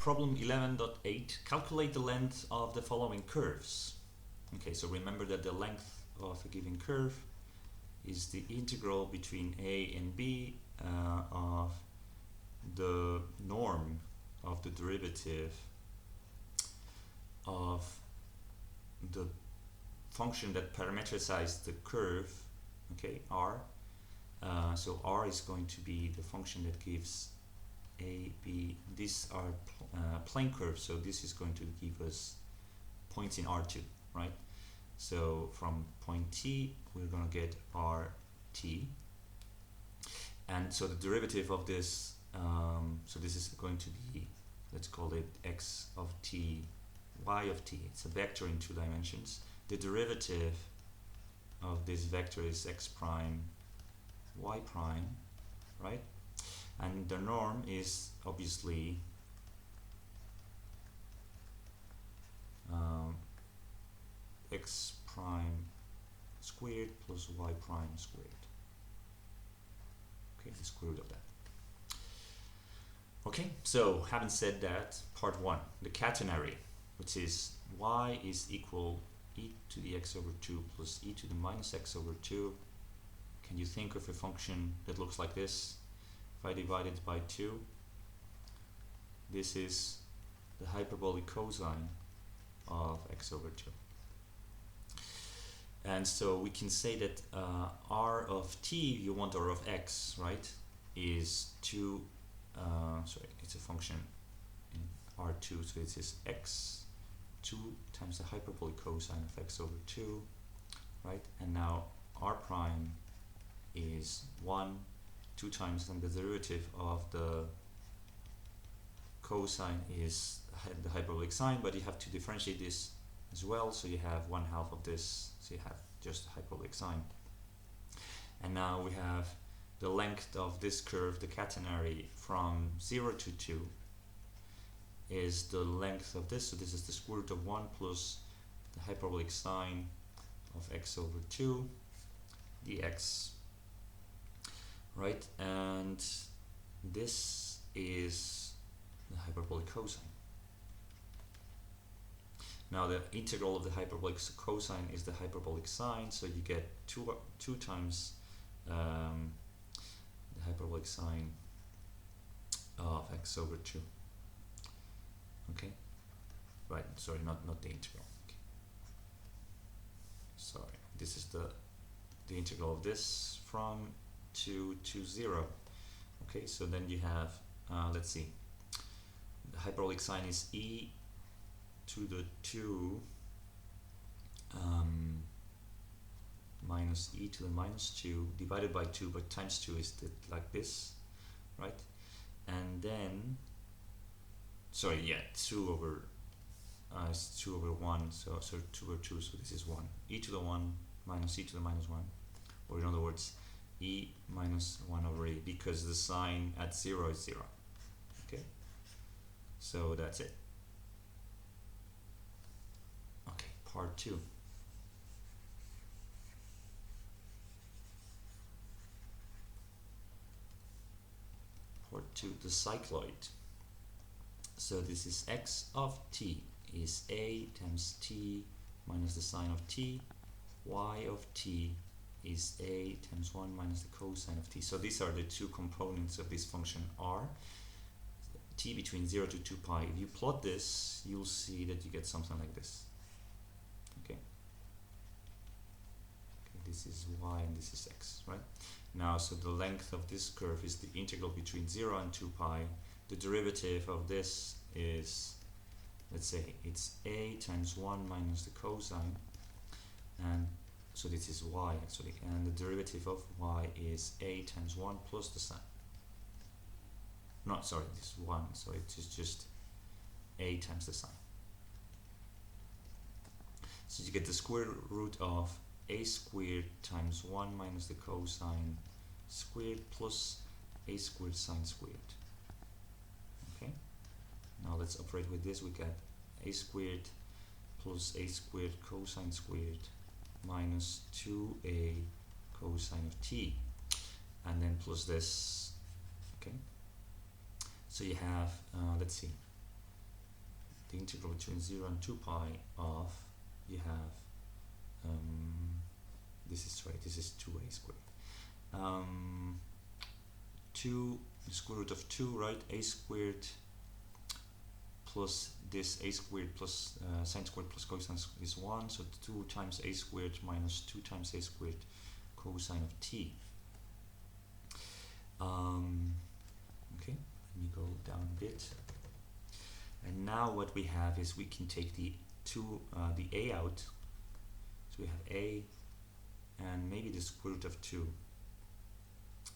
problem 11.8, calculate the length of the following curves. Okay, so remember that the length of a given curve is the integral between a and b of the norm of the derivative of the function that parameterizes the curve, okay, r. So r is going to be the function that gives a, b. These are plane curves, so this is going to give us points in R2, right? So from point T, we're going to get RT. And so the derivative of this, so this is going to be, let's call it x of t, y of t. It's a vector in 2 dimensions. The derivative of this vector is x prime, y prime, right? And the norm is obviously x prime squared plus y prime squared. Okay, the square root of that. Okay, so having said that, part 1, the catenary, which is y is equal e to the x over 2 plus e to the minus x over 2. Can you think of a function that looks like this? If I divide it by 2, this is the hyperbolic cosine of x over 2. And so we can say that r of t, you want r of x, right, is 2, sorry, it's a function in R2, so it is x 2 times the hyperbolic cosine of x over 2, right? And now r prime is 1, 2 times, and the derivative of the cosine is the hyperbolic sign, but you have to differentiate this as well, so you have 1/2 of this, so you have just hyperbolic sign. And now we have the length of this curve, the catenary, from 0 to 2 is the length of this, so this is the square root of 1 plus the hyperbolic sign of x over 2 dx, right? And this is the hyperbolic cosine. Now the integral of the hyperbolic cosine is the hyperbolic sign, so you get 2 times the hyperbolic sign of x over 2. Okay, right, sorry, not the integral. Okay. Sorry, this is the integral of this from 2 to 0. Okay, so then you have, let's see, the hyperbolic sign is e to the 2 minus e to the minus 2 divided by 2, but times 2 is like this, right? And then, sorry, yeah, 2 over it's 2 over 1, so 2 over 2, so this is 1. E to the 1 minus e to the minus 1, or in other words, e minus 1 over e, because the sign at 0 is 0. Okay, so that's it. Okay, part 2. Part 2, the cycloid. So this is x of t is a times t minus the sine of t. Y of t is a times 1 minus the cosine of t. So these are the 2 components of this function r, t between 0 to 2 pi. If you plot this, you'll see that you get something like this. Okay, this is y and this is x, right? Now, so the length of this curve is the integral between 0 and 2 pi. The derivative of this is, let's say, it's a times 1 minus the cosine, and so this is y actually, and the derivative of y is a times 1 plus the sine. No, sorry, this is 1, so it is just a times the sine. So you get the square root of a squared times 1 minus the cosine squared plus a squared sine squared. Okay, now let's operate with this. We get a squared plus a squared cosine squared minus 2a cosine of t, and then plus this. Okay, so you have let's see, the integral between 0 and 2 pi of, you have, this is 2a squared. 2, the square root of 2, right? A squared plus this a squared plus sine squared plus cosine is 1, so 2 times a squared minus 2 times a squared cosine of t. Okay, let me go down a bit. And now what we have is we can take the a out. So we have a and maybe the square root of 2.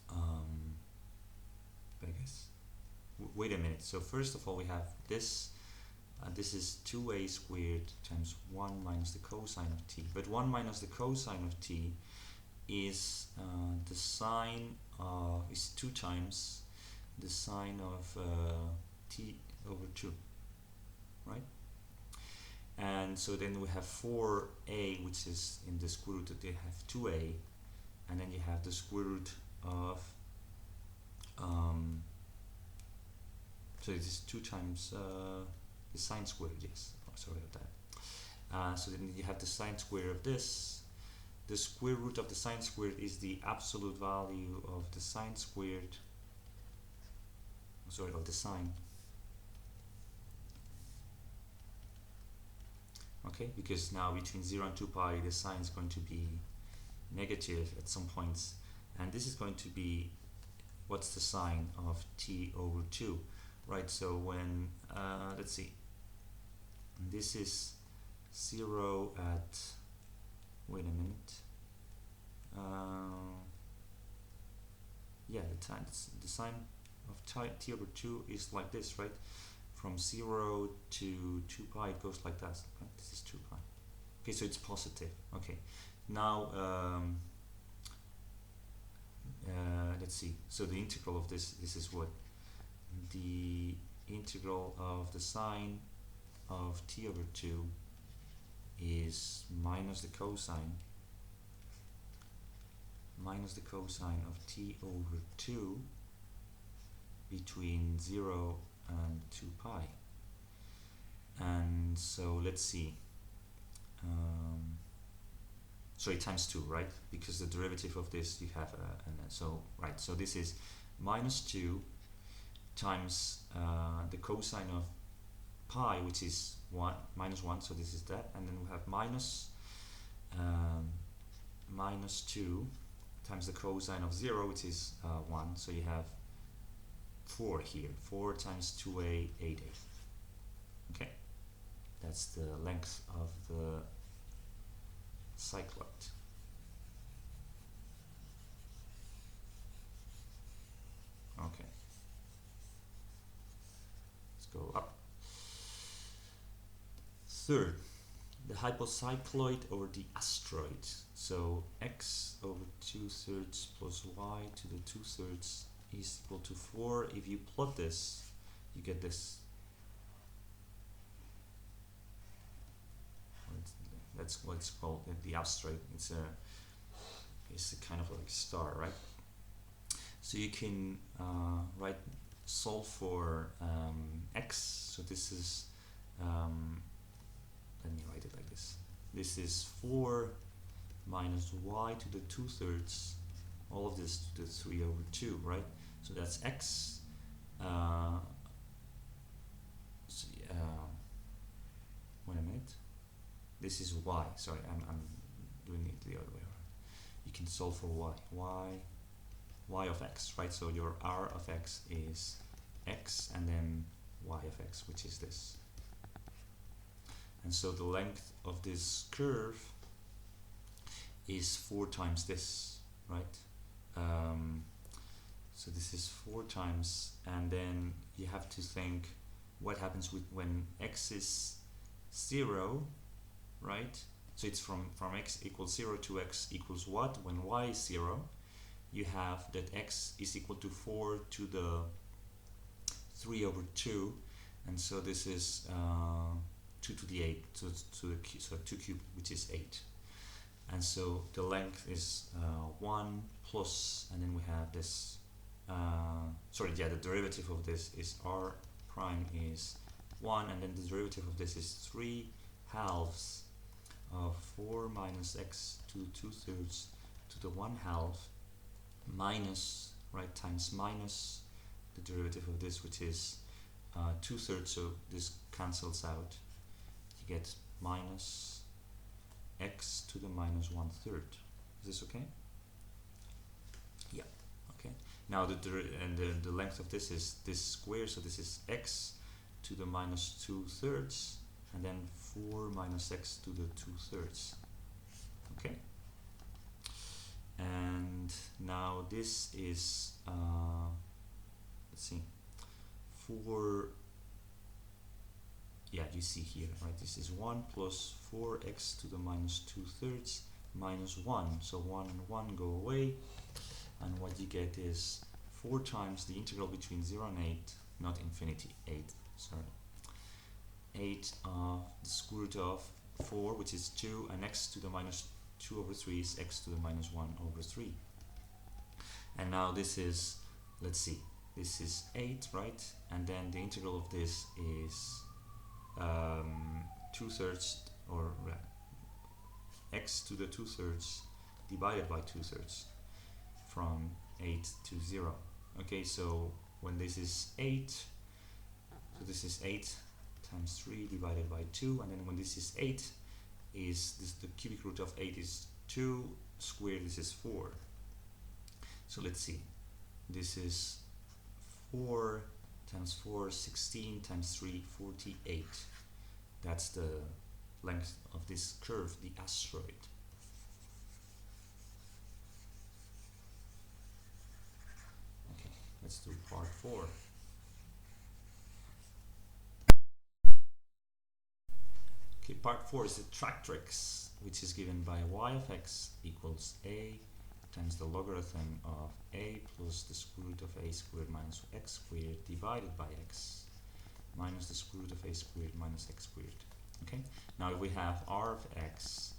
But I guess, wait a minute. So first of all, we have this. This is 2a squared times 1 minus the cosine of t. But 1 minus the cosine of t is the sine is 2 times the sine of t over 2, right? And so then we have 4a, which is in the square root, that they have 2a, and then you have the square root of so it is 2 times the sine squared, yes, sorry about that. So then you have the sine square of this. The square root of the sine squared is the absolute value of the sine squared, sorry, of the sine. Okay, because now between 0 and 2 pi the sine is going to be negative at some points, and this is going to be, what's the sine of t over 2, right? So when, let's see, this is 0 at, wait a minute, yeah, the sine of t over 2 is like this, right? From 0 to 2 pi it goes like that, right? This is 2 pi. Okay, so it's positive. Okay, now let's see, so the integral of this is what? The integral of the sine of t over 2 is minus the cosine of t over 2 between 0 and 2 pi. And so let's see, sorry, times 2, right? Because the derivative of this you have so right, so this is minus 2 times the cosine of pi, which is 1 minus 1, so this is that, and then we have minus 2 times the cosine of 0, which is 1, so you have 4 here. 4 times 2a, 8a. Okay, that's the length of the cycloid. Okay, let's go up. Third, the hypocycloid over the asteroid. So x over 2/3 plus y to the 2/3 is equal to 4. If you plot this, you get this. That's what it's called, the asteroid. It's a kind of like star, right? So you can solve for x. So this is let me write it like this. This is 4 minus y to the 2/3, all of this to the 3 over 2, right? So that's x. Wait a minute. This is y. Sorry, I'm doing it the other way around. You can solve for y of x, right? So your r of x is x, and then y of x, which is this. And so the length of this curve is 4 times this, right? So this is 4 times, and then you have to think what happens with when x is 0, right? So it's from x equals 0 to x equals what? When y is 0, you have that x is equal to 4 to the 3 over 2, and so this is 2 to the 8, so 2 cubed, which is 8. And so the length is 1 plus, and then we have this, the derivative of this is r prime is 1, and then the derivative of this is 3 halves of 4 minus x to 2/3 to the 1/2 minus, right, times minus the derivative of this, which is 2/3, so this cancels out. You get minus x to the minus 1/3. Is this okay? Yeah. Okay. Now the length of this is this square, so this is x to the minus 2/3, and then 4 minus x to the 2/3. Okay. And now this is let's see, 4. Yeah, you see here, right? This is 1 plus 4x to the minus 2/3 minus 1. So 1 and 1 go away, and what you get is 4 times the integral between 0 and 8, not infinity, 8, sorry. 8 of the square root of 4, which is 2, and x to the minus 2/3 is x to the minus 1/3. And now this is, let's see, this is 8, right? And then the integral of this is 2/3, or x to the 2/3 divided by 2/3 from 8 to 0. Okay, so when this is 8, so this is 8 times 3 divided by 2, and then when this is 8, is this, the cubic root of 8 is 2 squared, this is 4. So let's see, this is 4 times 4, 16 times 3, 48. That's the length of this curve, the asteroid. Okay, let's do part 4. Okay, part 4 is the tractrix, which is given by y of x equals a times the logarithm of a plus the square root of a squared minus x squared divided by x minus the square root of a squared minus x squared. Okay, now if we have r of x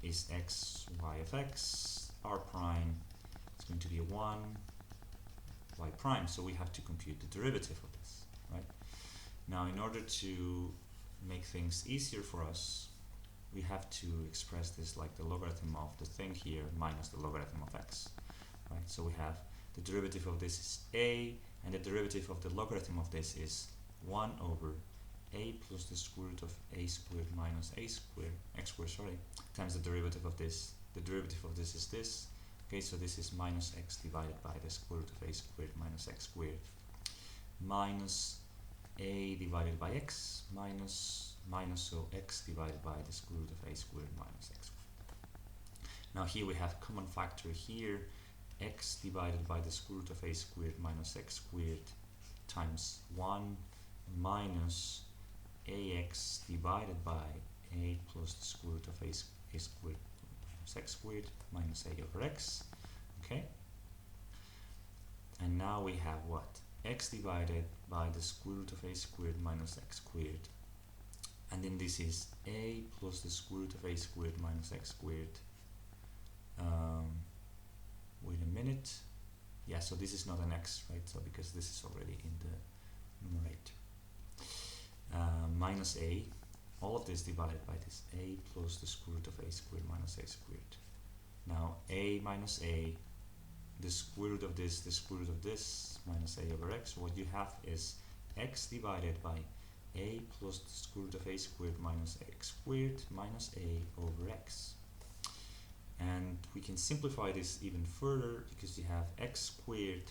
is x, y of x, r prime is going to be 1, y prime, so we have to compute the derivative of this, right? Now in order to make things easier for us, we have to express this like the logarithm of the thing here minus the logarithm of x, right? So we have the derivative of this is a, and the derivative of the logarithm of this is 1 over a plus the square root of a squared minus a squared, x squared, sorry, times the derivative of this. The derivative of this is this. Okay, so this is minus x divided by the square root of a squared minus x squared minus a divided by x minus so x divided by the square root of a squared minus x squared. Now here we have common factor here, x divided by the square root of a squared minus x squared times 1 minus ax divided by a plus the square root of a squared minus x squared minus a over x. Okay, and now we have what? X divided by the square root of a squared minus x squared, and then this is a plus the square root of a squared minus x squared. Wait a minute, yeah, so this is not an x, right? So because this is already in the numerator. Minus a, all of this divided by this a plus the square root of a squared minus a squared. Now a minus a, the square root of this, the square root of this, minus a over x. What you have is x divided by a plus the square root of a squared minus x squared minus a over x. And we can simplify this even further, because you have x squared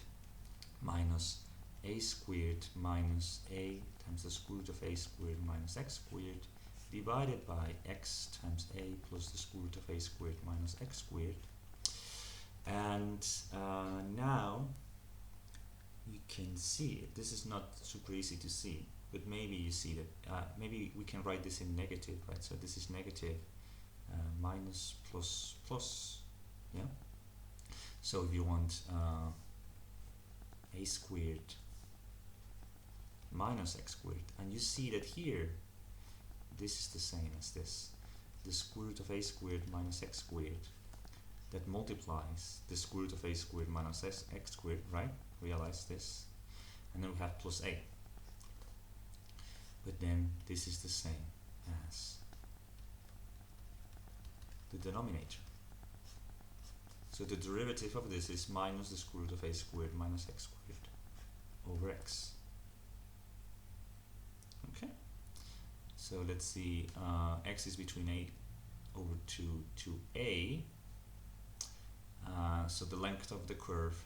minus a squared minus a times the square root of a squared minus x squared divided by x times a plus the square root of a squared minus x squared. And now you can see it. This is not super easy to see, but maybe you see that maybe we can write this in negative, right? So this is negative minus plus plus, yeah. So if you want a squared minus x squared, and you see that here this is the same as this, the square root of a squared minus x squared, that multiplies the square root of a squared minus x squared, right? Realize this, and then we have plus a. but then this is the same as the denominator. So the derivative of this is minus the square root of a squared minus x squared over x. Okay, so let's see, x is between a over 2 to a, so the length of the curve,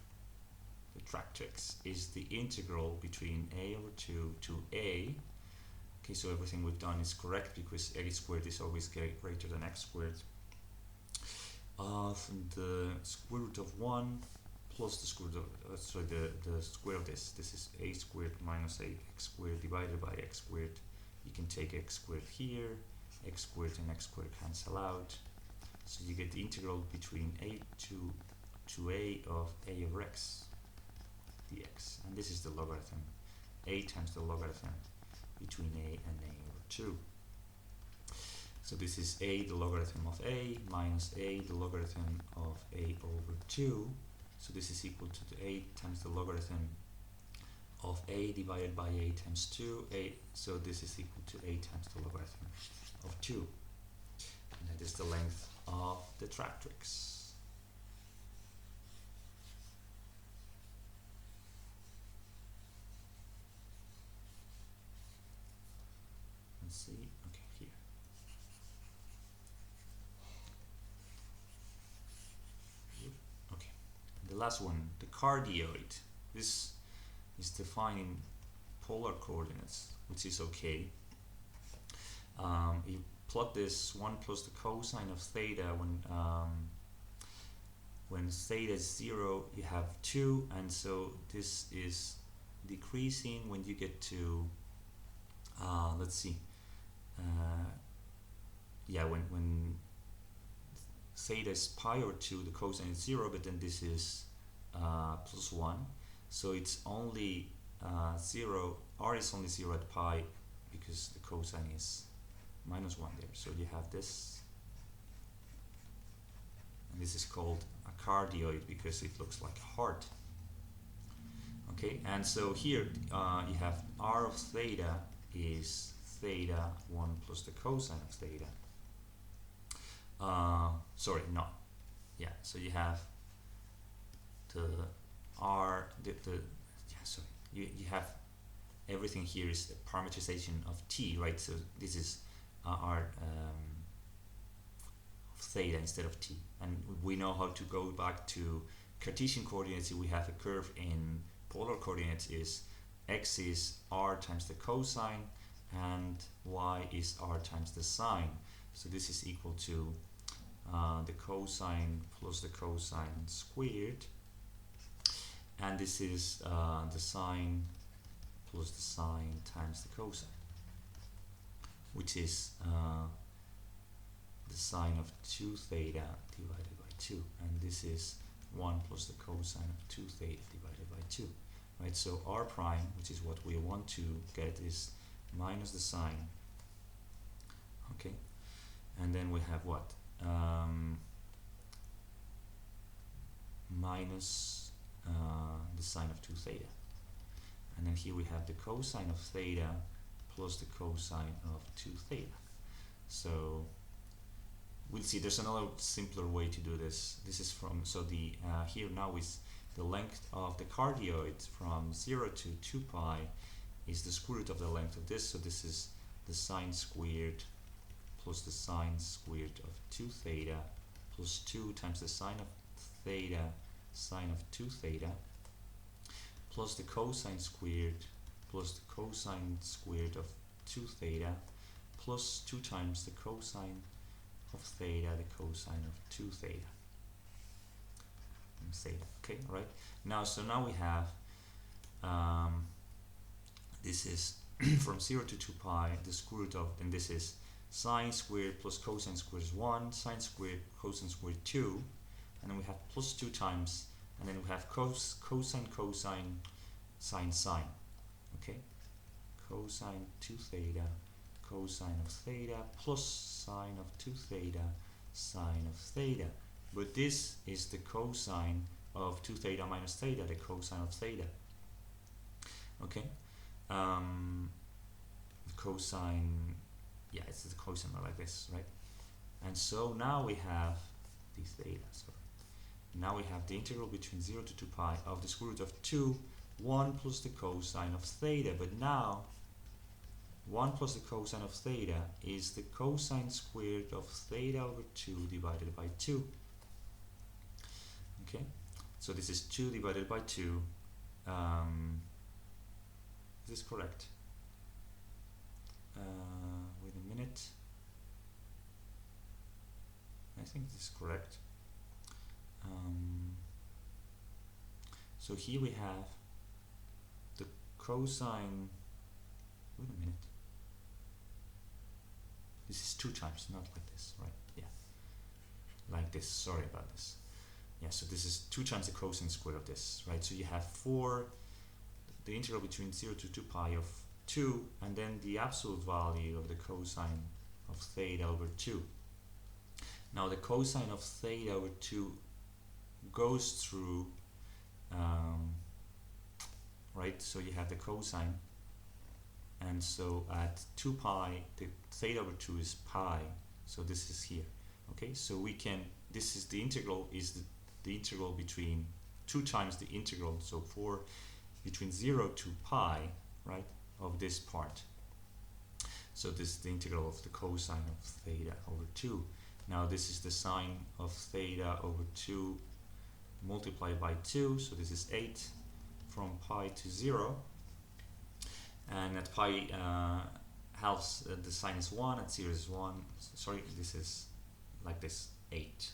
the tractrix, is the integral between a over 2 to a. Okay, so everything we've done is correct because a squared is always greater than x squared. Of the square root of 1 plus the square root of, the square of this is a squared minus a x squared divided by x squared. You can take x squared here, x squared and x squared cancel out, so you get the integral between a to a of a over x dx, and this is the logarithm, a times the logarithm between a and a over 2. So this is a, the logarithm of a, minus a, the logarithm of a over 2. So this is equal to the a times the logarithm of a divided by a times 2. So this is equal to a times the logarithm of 2. And that is the length of the tractrix. Let's see. Okay, here. Okay. The last one, the cardioid. This is defining polar coordinates, which is okay. You plot this 1 plus the cosine of theta when theta is 0, you have 2, and so this is decreasing when you get to let's see, yeah, when theta is pi over 2, the cosine is 0, but then this is plus 1, so it's only 0, r is only 0 at pi because the cosine is minus 1 there. So you have this, and this is called a cardioid because it looks like a heart. Okay, and so here you have r of theta is theta 1 plus the cosine of theta. Sorry, not. Yeah, so you have the r, yeah, sorry, you have everything here is a parameterization of t, right? So this is r of theta instead of t. And we know how to go back to Cartesian coordinates. If we have a curve in polar coordinates, is x is r times the cosine and y is r times the sine. So this is equal to the cosine plus the cosine squared, and this is the sine plus the sine times the cosine, which is the sine of 2 theta divided by 2, and this is 1 plus the cosine of 2 theta divided by 2, right? So r prime, which is what we want to get, is minus the sine, okay, and then we have what? Minus the sine of 2 theta, and then here we have the cosine of theta plus the cosine of 2 theta. So we'll see there's another simpler way to do this. This is from, so the here now is the length of the cardioid from 0 to 2 pi is the square root of the length of this, so this is the sine squared plus the sine squared of 2 theta plus 2 times the sine of theta sine of 2 theta plus the cosine squared plus the cosine squared of 2 theta plus 2 times the cosine of theta, the cosine of 2 theta. Theta. Okay, right. Now, so now we have this is from 0 to 2 pi, the square root of, and this is sine squared plus cosine squared is 1, sine squared cosine squared 2, and then we have plus 2 times, and then we have cosine cosine sine sine. Okay, cosine 2 theta cosine of theta plus sine of 2 theta sine of theta, but this is the cosine of 2 theta minus theta, the cosine of theta. Okay, cosine, yeah, it's the cosine like this, right? And so now we have the theta, sorry. Now we have the integral between 0 to 2 pi of the square root of 2, 1 plus the cosine of theta. But now 1 plus the cosine of theta is the cosine squared of theta over 2 divided by 2. Okay, so this is 2 divided by 2. Is this correct? Wait a minute. I think this is correct. So here we have the cosine. Wait a minute. This is 2 times, not like this, right? Yeah, like this. Sorry about this. Yeah, so this is 2 times the cosine square of this, right? So you have 4, the integral between 0 to 2 pi of 2, and then the absolute value of the cosine of theta over 2. Now the cosine of theta over 2 goes through, right? So you have the cosine, and so at 2 pi, the theta over 2 is pi, so this is here. Okay, so we can, this is the integral, is the integral between 2 times the integral, so for between 0 to pi, right, of this part. So this is the integral of the cosine of theta over 2. Now this is the sine of theta over 2 multiplied by 2, so this is 8 from pi to 0. And at pi halves, the sine is 1, at 0 is 1. Sorry, this is like this, 8.